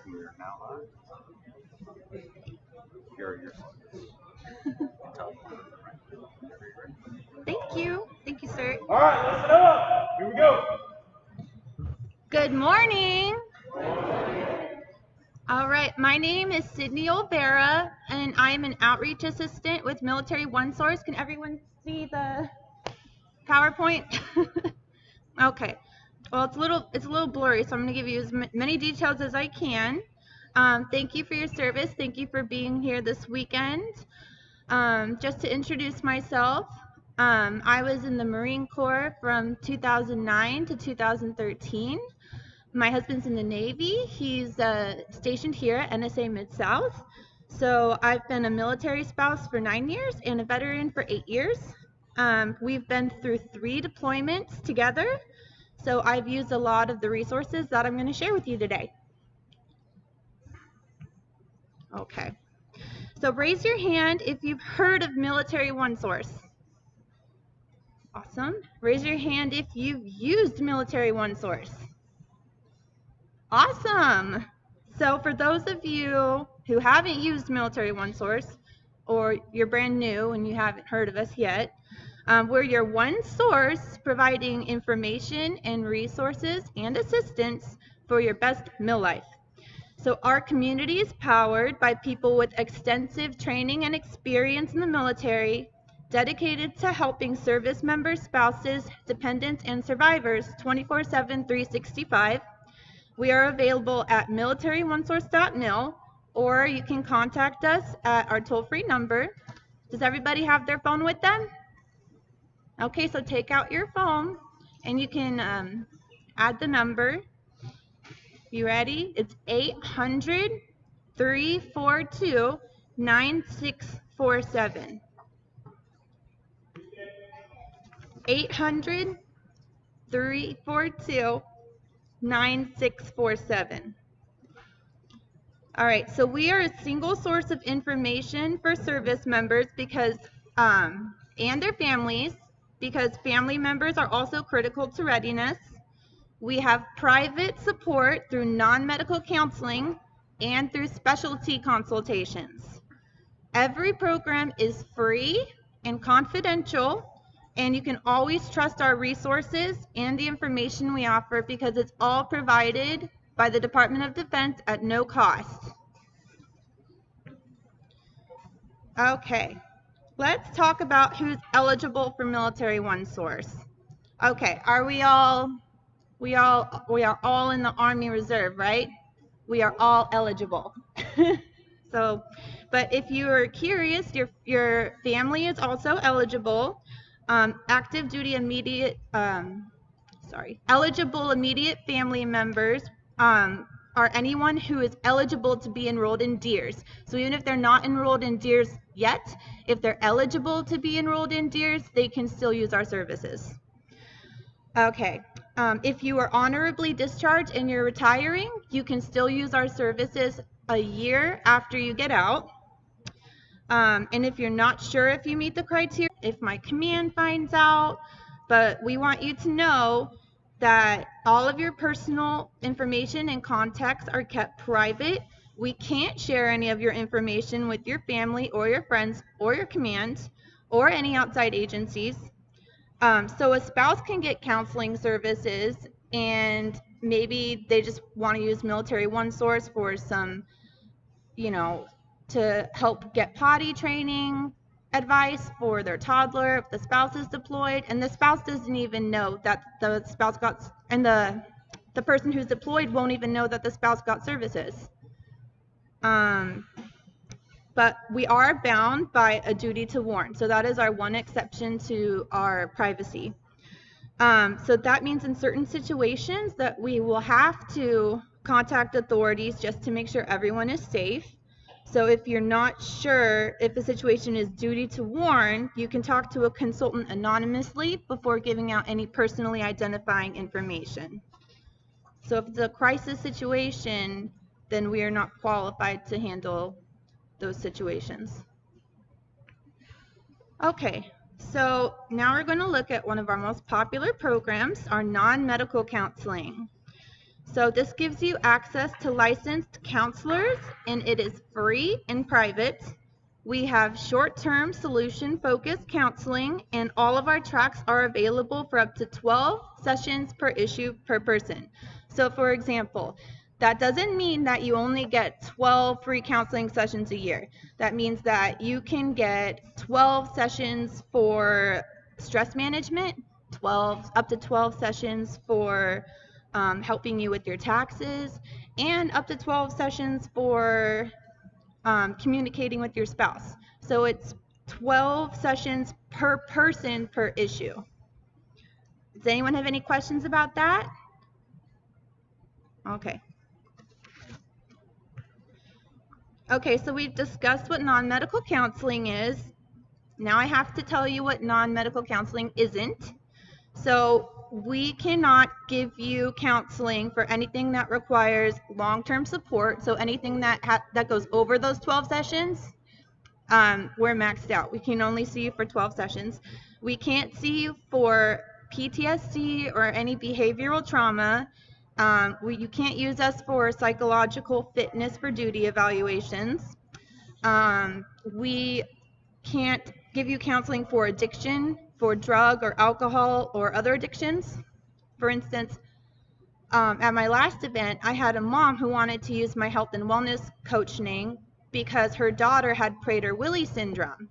You're now you're Thank you. Thank you, sir. All right, listen up. Here we go. Good morning. All right, my name is Sydney Olvera, and I am an outreach assistant with Military One Source. Can everyone see the PowerPoint? Okay. Well, it's a little blurry, so I'm going to give you as many details as I can. Thank you for your service. Thank you for being here this weekend. Just to introduce myself, I was in the Marine Corps from 2009 to 2013. My husband's in the Navy. He's stationed here at NSA Mid-South. So I've been a military spouse for 9 years and a veteran for 8 years. We've been through 3 deployments together. So I've used a lot of the resources that I'm going to share with you today. Okay. So raise your hand if you've heard of Military One Source. Awesome. Raise your hand if you've used Military One Source. Awesome. So for those of you who haven't used Military One Source, or you're brand new and you haven't heard of us yet, we're your one source providing information and resources and assistance for your best MIL life. So our community is powered by people with extensive training and experience in the military, dedicated to helping service members, spouses, dependents, and survivors 24/7, 365. We are available at militaryonesource.mil, or you can contact us at our toll-free number. Does everybody have their phone with them? Okay, so take out your phone and you can add the number. You ready? It's 800-342-9647. 800-342-9647. All right, so we are a single source of information for service members because and their families, because family members are also critical to readiness. We have private support through non-medical counseling and through specialty consultations. Every program is free and confidential, and you can always trust our resources and the information we offer because it's all provided by the Department of Defense at no cost. Okay, let's talk about who's eligible for Military One Source. Okay, are we are all in the Army Reserve, right? We are all eligible. So, but if you are curious, your family is also eligible. Active duty immediate, eligible immediate family members are anyone who is eligible to be enrolled in DEERS. So even if they're not enrolled in DEERS yet, if they're eligible to be enrolled in DEERS, they can still use our services. Okay, if you are honorably discharged and you're retiring, you can still use our services a year after you get out. And if you're not sure if you meet the criteria, if my command finds out, but we want you to know that all of your personal information and contacts are kept private. We can't share any of your information with your family or your friends or your command or any outside agencies. So a spouse can get counseling services, and maybe they just want to use Military One Source for some, to help get potty training advice for their toddler if the spouse is deployed, and the spouse doesn't even know that the spouse got, and the person who's deployed won't even know that the spouse got services. But we are bound by a duty to warn. So that is our one exception to our privacy. So that means in certain situations that we will have to contact authorities just to make sure everyone is safe. So if you're not sure if the situation is duty to warn, you can talk to a consultant anonymously before giving out any personally identifying information. So if it's a crisis situation, then we are not qualified to handle those situations. Okay, so now we're going to look at one of our most popular programs, our non-medical counseling. So this gives you access to licensed counselors, and it is free and private. We have short-term solution-focused counseling, and all of our tracks are available for up to 12 sessions per issue per person. So for example, that doesn't mean that you only get 12 free counseling sessions a year. That means that you can get 12 sessions for stress management, up to 12 sessions for helping you with your taxes, and up to 12 sessions for communicating with your spouse. So it's 12 sessions per person per issue. Does anyone have any questions about that? Okay. Okay, so we've discussed what non-medical counseling is. Now I have to tell you what non-medical counseling isn't. So we cannot give you counseling for anything that requires long-term support. So anything that goes over those 12 sessions, we're maxed out. We can only see you for 12 sessions. We can't see you for PTSD or any behavioral trauma. You can't use us for psychological fitness for duty evaluations. We can't give you counseling for addiction, for drug or alcohol or other addictions. For instance, at my last event, I had a mom who wanted to use my health and wellness coaching because her daughter had Prader-Willi syndrome.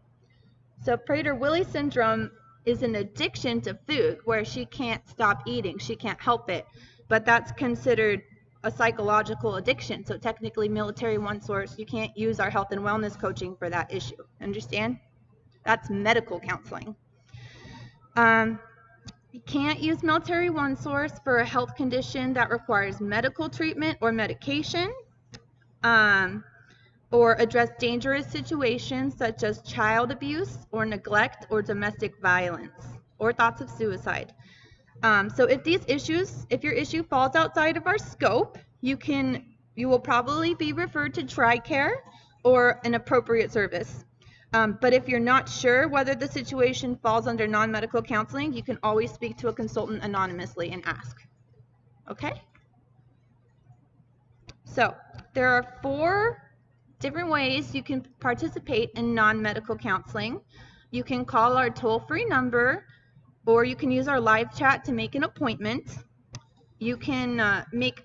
So Prader-Willi syndrome is an addiction to food where she can't stop eating. She can't help it. But that's considered a psychological addiction. So technically, Military One Source, you can't use our health and wellness coaching for that issue. Understand? That's medical counseling. You can't use Military One Source for a health condition that requires medical treatment or medication, or address dangerous situations such as child abuse or neglect or domestic violence or thoughts of suicide. So if your issue falls outside of our scope, you will probably be referred to TRICARE or an appropriate service. But if you're not sure whether the situation falls under non-medical counseling, you can always speak to a consultant anonymously and ask. Okay? So there are 4 different ways you can participate in non-medical counseling. You can call our toll-free number, or you can use our live chat to make an appointment. You can make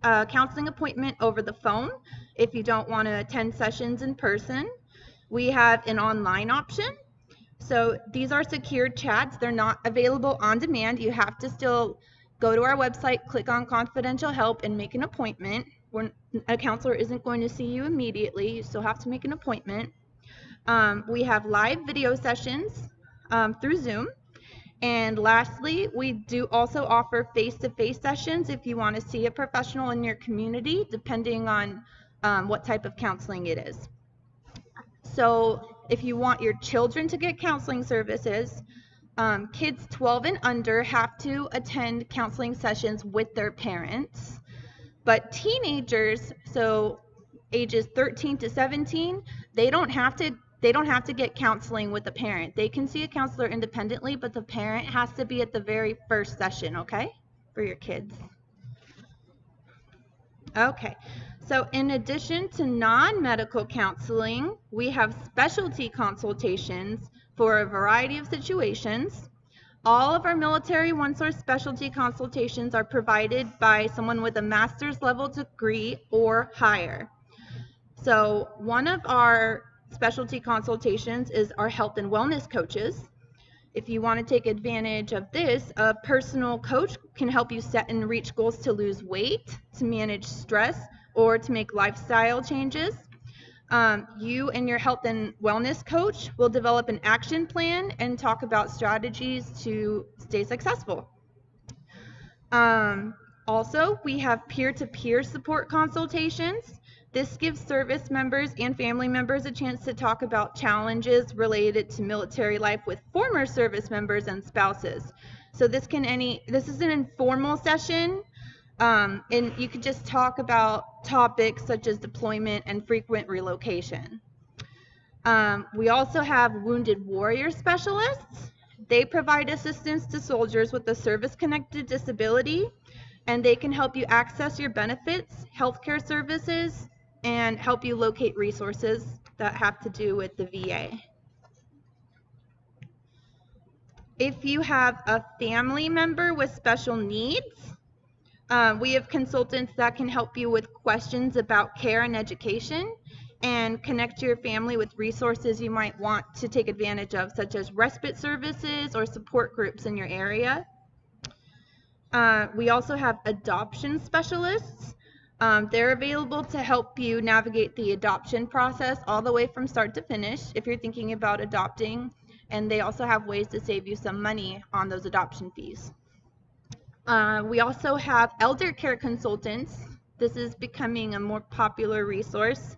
a counseling appointment over the phone if you don't want to attend sessions in person. We have an online option. So these are secured chats. They're not available on demand. You have to still go to our website, click on confidential help, and make an appointment. A counselor isn't going to see you immediately. You still have to make an appointment. We have live video sessions through Zoom. And lastly, we do also offer face-to-face sessions if you want to see a professional in your community, depending on what type of counseling it is. So if you want your children to get counseling services, kids 12 and under have to attend counseling sessions with their parents. But teenagers, so ages 13 to 17, they don't have to get counseling with a parent. They can see a counselor independently, but the parent has to be at the very first session, okay, for your kids. Okay, so in addition to non-medical counseling, we have specialty consultations for a variety of situations. All of our Military One Source specialty consultations are provided by someone with a master's level degree or higher. So one of our specialty consultations is our health and wellness coaches. If you want to take advantage of this, a personal coach can help you set and reach goals to lose weight, to manage stress, or to make lifestyle changes. You and your health and wellness coach will develop an action plan and talk about strategies to stay successful. Also, we have peer-to-peer support consultations. This gives service members and family members a chance to talk about challenges related to military life with former service members and spouses. So this is an informal session, and you could just talk about topics such as deployment and frequent relocation. We also have wounded warrior specialists. They provide assistance to soldiers with a service-connected disability, and they can help you access your benefits, healthcare services, and help you locate resources that have to do with the VA. If you have a family member with special needs, we have consultants that can help you with questions about care and education and connect your family with resources you might want to take advantage of, such as respite services or support groups in your area. We also have adoption specialists. They're available to help you navigate the adoption process all the way from start to finish if you're thinking about adopting, and they also have ways to save you some money on those adoption fees. We also have elder care consultants. This is becoming a more popular resource.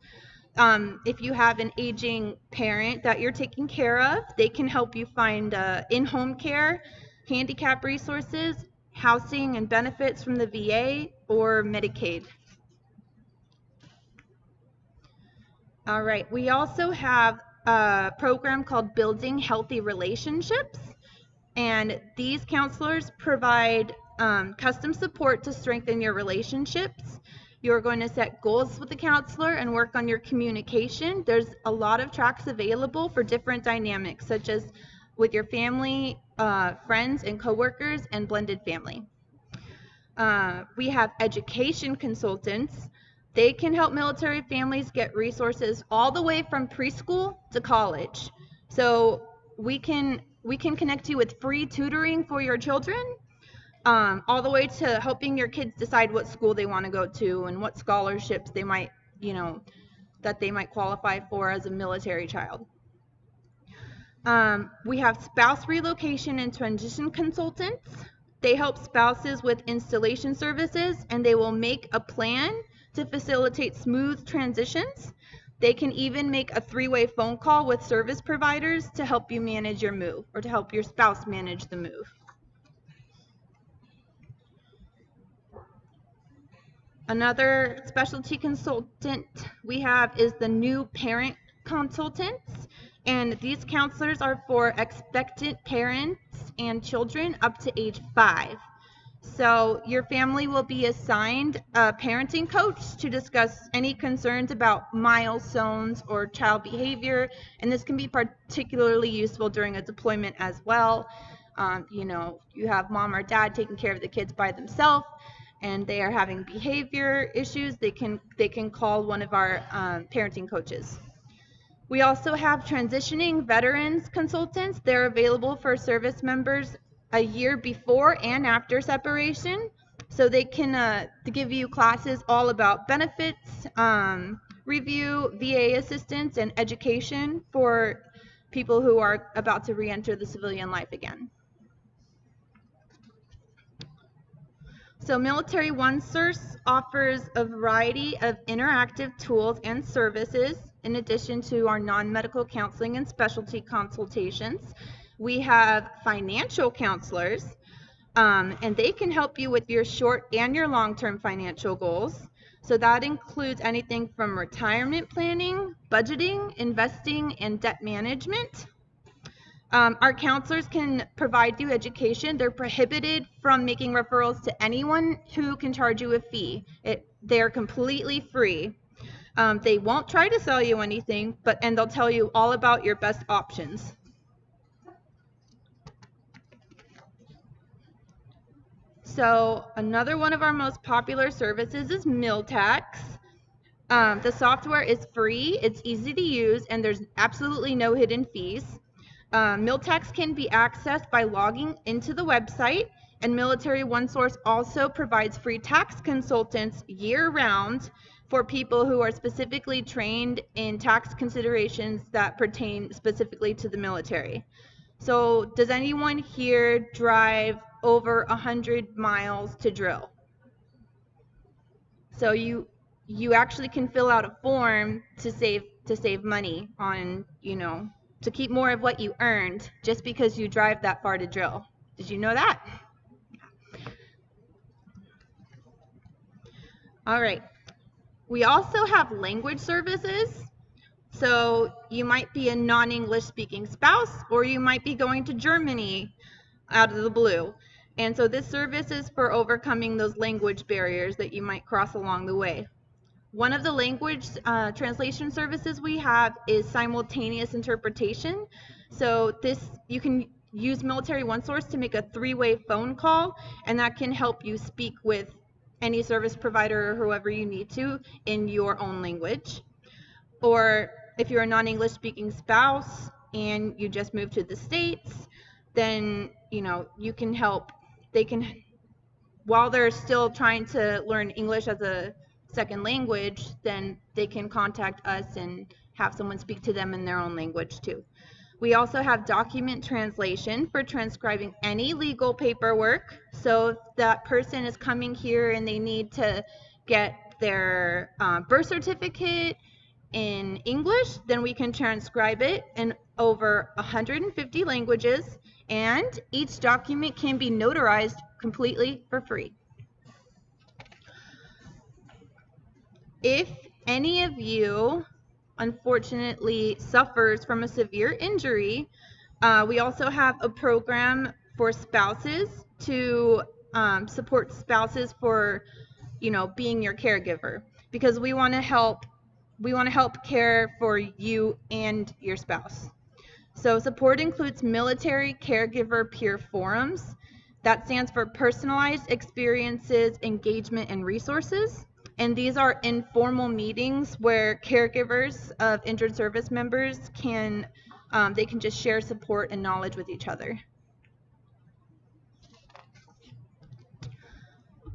If you have an aging parent that you're taking care of, they can help you find in-home care, handicap resources, housing and benefits from the VA, or Medicaid. All right, we also have a program called Building Healthy Relationships, and these counselors provide custom support to strengthen your relationships. You're going to set goals with the counselor and work on your communication. There's a lot of tracks available for different dynamics, such as with your family, friends, and coworkers, and blended family. We have education consultants. They can help military families get resources all the way from preschool to college. So we can connect you with free tutoring for your children, all the way to helping your kids decide what school they want to go to and what scholarships they might, that they might qualify for as a military child. We have spouse relocation and transition consultants. They help spouses with installation services, and they will make a plan to facilitate smooth transitions. They can even make a three-way phone call with service providers to help you manage your move, or to help your spouse manage the move. Another specialty consultant we have is the new parent consultants, and these counselors are for expectant parents and children up to age 5. So your family will be assigned a parenting coach to discuss any concerns about milestones or child behavior, and this can be particularly useful during a deployment as well. You have mom or dad taking care of the kids by themselves, and they are having behavior issues. They can call one of our parenting coaches. We also have transitioning veterans consultants. They're available for service members a year before and after separation. So they can give you classes all about benefits, review, VA assistance, and education for people who are about to re-enter the civilian life again. So Military OneSource offers a variety of interactive tools and services in addition to our non-medical counseling and specialty consultations. We have financial counselors, and they can help you with your short and your long-term financial goals. So that includes anything from retirement planning, budgeting, investing, and debt management. Our counselors can provide you education. They're prohibited from making referrals to anyone who can charge you a fee. They're completely free. They won't try to sell you anything, and they'll tell you all about your best options. So another one of our most popular services is MilTax. The software is free, it's easy to use, and there's absolutely no hidden fees. MilTax can be accessed by logging into the website, and Military OneSource also provides free tax consultants year-round for people who are specifically trained in tax considerations that pertain specifically to the military. So does anyone here drive over 100 miles to drill? So you actually can fill out a form to save money on, to keep more of what you earned just because you drive that far to drill. Did you know that? All right. We also have language services. So you might be a non-English speaking spouse, or you might be going to Germany out of the blue. And so this service is for overcoming those language barriers that you might cross along the way. One of the language translation services we have is simultaneous interpretation. So you can use Military OneSource to make a 3-way phone call, and that can help you speak with any service provider or whoever you need to in your own language. Or if you're a non-English speaking spouse and you just moved to the States, then you can help. They can, while they're still trying to learn English as a second language, then they can contact us and have someone speak to them in their own language too. We also have document translation for transcribing any legal paperwork. So if that person is coming here and they need to get their birth certificate in English, then we can transcribe it in over 150 languages, and each document can be notarized completely for free. If any of you unfortunately suffers from a severe injury, we also have a program for spouses to support spouses for being your caregiver, because we want to help care for you and your spouse. So support includes military caregiver peer forums. That stands for personalized experiences, engagement, and resources. And these are informal meetings where caregivers of injured service members can just share support and knowledge with each other.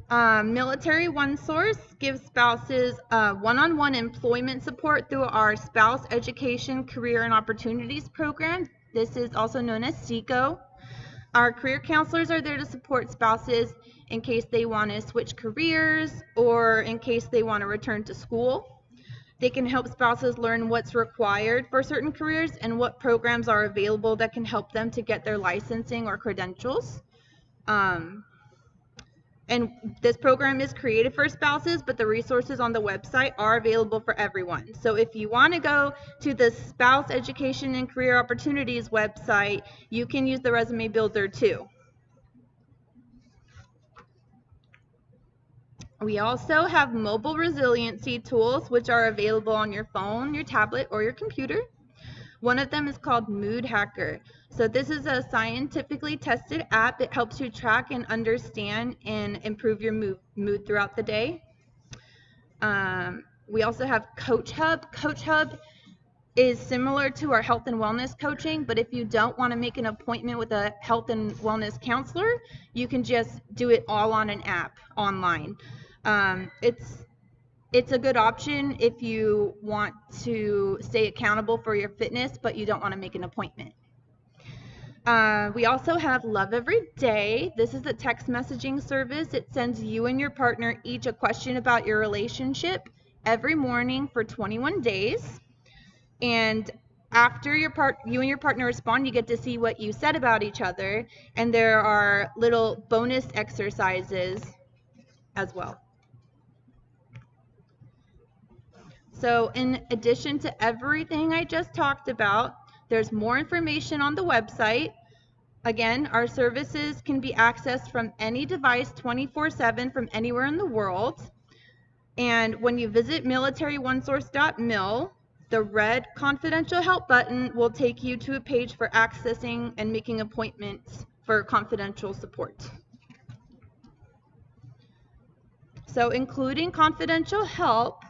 Military OneSource gives spouses one-on-one employment support through our Spouse Education, Career, and Opportunities program. This is also known as SECO. Our career counselors are there to support spouses in case they want to switch careers or in case they want to return to school. They can help spouses learn what's required for certain careers and what programs are available that can help them to get their licensing or credentials. And this program is created for spouses, but the resources on the website are available for everyone. So if you want to go to the Spouse Education and Career Opportunities website, you can use the resume builder too. We also have mobile resiliency tools, which are available on your phone, your tablet, or your computer. One of them is called Mood Hacker. So this is a scientifically tested app that helps you track and understand and improve your mood throughout the day. We also have Coach Hub. Coach Hub is similar to our health and wellness coaching, but if you don't want to make an appointment with a health and wellness counselor, you can just do it all on an app online. It's a good option if you want to stay accountable for your fitness, but you don't want to make an appointment. We also have Love Every Day. This is a text messaging service. It sends you and your partner each a question about your relationship every morning for 21 days. And after you and your partner respond, you get to see what you said about each other. And there are little bonus exercises as well. So in addition to everything I just talked about, there's more information on the website. Again, our services can be accessed from any device 24/7 from anywhere in the world. And when you visit militaryonesource.mil, the red confidential help button will take you to a page for accessing and making appointments for confidential support. So including confidential help,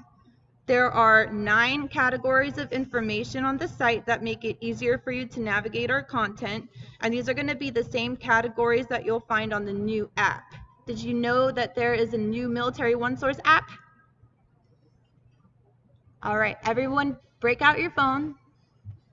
there are 9 categories of information on the site that make it easier for you to navigate our content, and these are going to be the same categories that you'll find on the new app. Did you know that there is a new Military OneSource app? All right, everyone break out your phone,